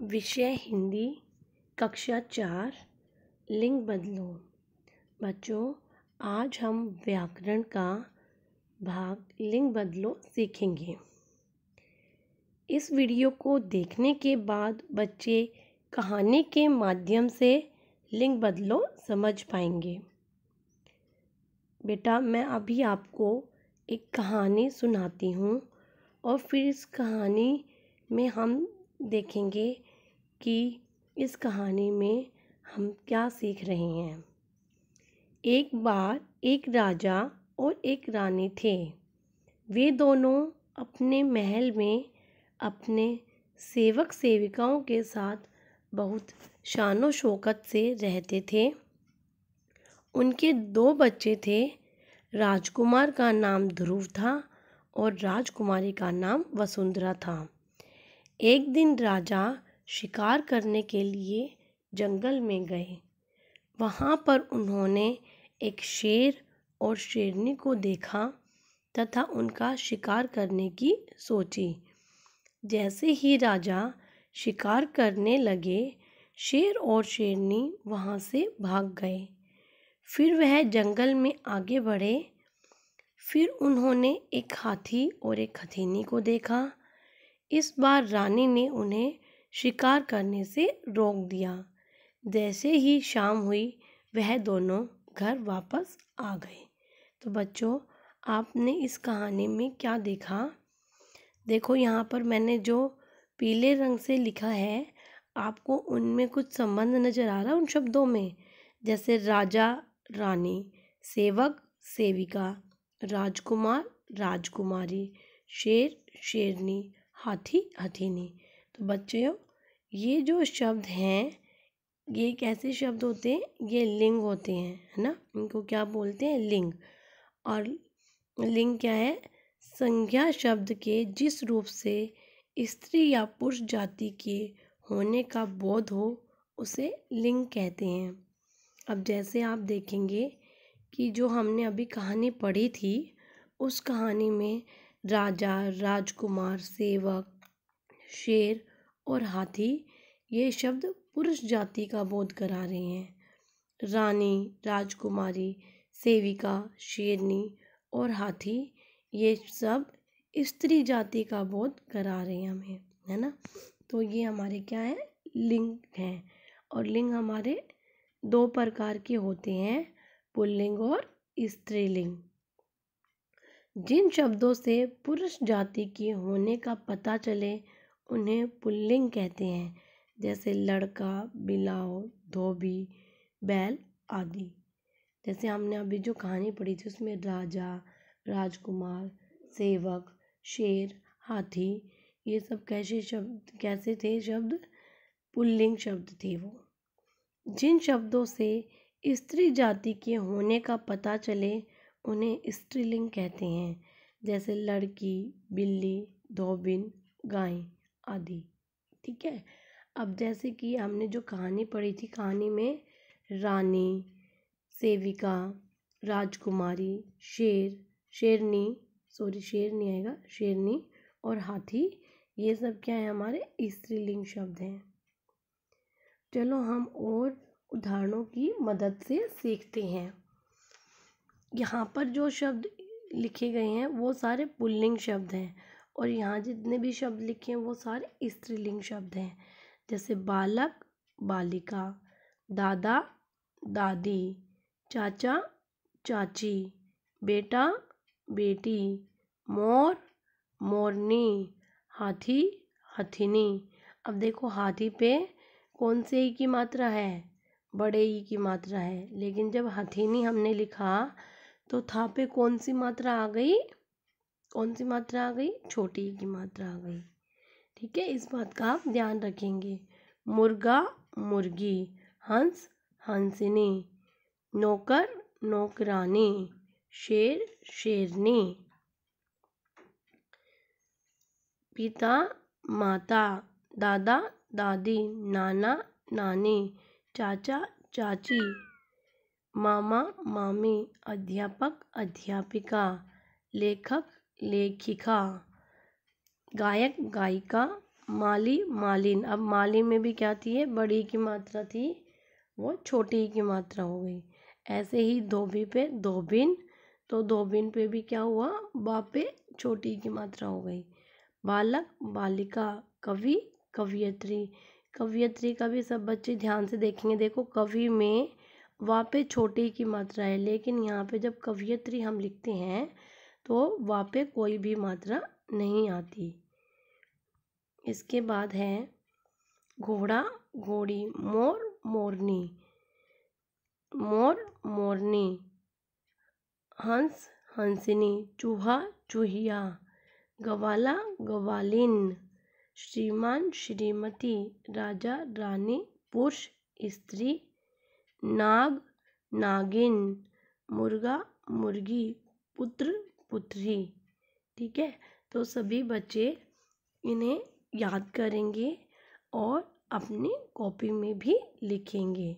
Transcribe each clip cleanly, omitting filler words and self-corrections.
विषय हिंदी, कक्षा 4, लिंग बदलो। बच्चों, आज हम व्याकरण का भाग लिंग बदलो सीखेंगे। इस वीडियो को देखने के बाद बच्चे कहानी के माध्यम से लिंग बदलो समझ पाएंगे। बेटा, मैं अभी आपको एक कहानी सुनाती हूँ और फिर इस कहानी में हम देखेंगे कि इस कहानी में हम क्या सीख रहे हैं। एक बार एक राजा और एक रानी थे। वे दोनों अपने महल में अपने सेवक सेविकाओं के साथ बहुत शानो शौकत से रहते थे। उनके 2 बच्चे थे। राजकुमार का नाम ध्रुव था और राजकुमारी का नाम वसुंधरा था। एक दिन राजा शिकार करने के लिए जंगल में गए। वहाँ पर उन्होंने एक शेर और शेरनी को देखा तथा उनका शिकार करने की सोची। जैसे ही राजा शिकार करने लगे, शेर और शेरनी वहाँ से भाग गए। फिर वह जंगल में आगे बढ़े। फिर उन्होंने एक हाथी और एक हथीनी को देखा। इस बार रानी ने उन्हें शिकार करने से रोक दिया। जैसे ही शाम हुई, वह दोनों घर वापस आ गए। तो बच्चों, आपने इस कहानी में क्या देखा? देखो, यहाँ पर मैंने जो पीले रंग से लिखा है, आपको उनमें कुछ संबंध नज़र आ रहा है उन शब्दों में? जैसे राजा रानी, सेवक सेविका, राजकुमार राजकुमारी, शेर शेरनी, हाथी हथीनी। तो बच्चों, ये जो शब्द हैं, ये कैसे शब्द होते हैं? ये लिंग होते हैं, है ना? इनको क्या बोलते हैं? लिंग। और लिंग क्या है? संज्ञा शब्द के जिस रूप से स्त्री या पुरुष जाति के होने का बोध हो, उसे लिंग कहते हैं। अब जैसे आप देखेंगे कि जो हमने अभी कहानी पढ़ी थी, उस कहानी में राजा, राजकुमार, सेवक, शेर और हाथी, ये शब्द पुरुष जाति का बोध करा रहे हैं। रानी, राजकुमारी, सेविका, शेरनी और हाथी, ये सब स्त्री जाति का बोध करा रहे हैं हमें, है ना? तो ये हमारे क्या है? लिंग हैं। और लिंग हमारे 2 प्रकार के होते हैं, पुल्लिंग और स्त्रीलिंग। जिन शब्दों से पुरुष जाति के होने का पता चले, उन्हें पुल्लिंग कहते हैं। जैसे लड़का, बिलाव, धोबी, बैल आदि। जैसे हमने अभी जो कहानी पढ़ी थी, उसमें राजा, राजकुमार, सेवक, शेर, हाथी, ये सब कैसे थे शब्द? पुल्लिंग शब्द थे वो। जिन शब्दों से स्त्री जाति के होने का पता चले, उन्हें स्त्रीलिंग कहते हैं। जैसे लड़की, बिल्ली, धोबिन, गाय आदि। ठीक है। अब जैसे कि हमने जो कहानी पढ़ी थी, कहानी में रानी, सेविका, राजकुमारी, शेरनी और हाथी, ये सब क्या है? हमारे स्त्रीलिंग शब्द हैं। चलो हम और उदाहरणों की मदद से सीखते हैं। यहाँ पर जो शब्द लिखे गए हैं वो सारे पुल्लिंग शब्द हैं, और यहाँ जितने भी शब्द लिखे हैं वो सारे स्त्रीलिंग शब्द हैं। जैसे बालक, बालिका, दादा, दादी, चाचा, चाची, बेटा, बेटी, मोर, मोरनी, हाथी, हथिनी। अब देखो, हाथी पे कौन से ई की मात्रा है? बड़े ई की मात्रा है। लेकिन जब हथिनी हमने लिखा तो था पे कौन सी मात्रा आ गई? कौन सी मात्रा आ गई? छोटी ई की मात्रा आ गई। ठीक है, इस बात का आप ध्यान रखेंगे। मुर्गा, मुर्गी, हंस, हंसिनी, नौकर, नौकरानी, शेर, शेरनी, पिता, माता, दादा, दादी, नाना, नानी, चाचा, चाची, मामा, मामी, अध्यापक, अध्यापिका, लेखक, लेखिका, गायक, गायिका, माली मालिन। अब माली में भी क्या थी, है बड़ी की मात्रा थी, वो छोटी की मात्रा हो गई। ऐसे ही धोबी पे धोबिन, तो धोबिन पे भी क्या हुआ, बा पे छोटी की मात्रा हो गई। बालक बालिका, कवि कवियत्री। कवियत्री का भी सब बच्चे ध्यान से देखेंगे। देखो कवि में वा पे छोटी की मात्रा है, लेकिन यहाँ पे जब कवियत्री हम लिखते हैं तो वा पे कोई भी मात्रा नहीं आती। इसके बाद है घोड़ा घोड़ी, मोर मोरनी, मोर मोरनी, हंस हंसिनी, चूहा चूहिया, गवाला गवालिन, श्रीमान श्रीमती, राजा रानी, पुरुष स्त्री, नाग नागिन, मुर्गा मुर्गी, पुत्र पुत्री। ठीक है, तो सभी बच्चे इन्हें याद करेंगे और अपनी कॉपी में भी लिखेंगे।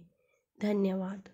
धन्यवाद।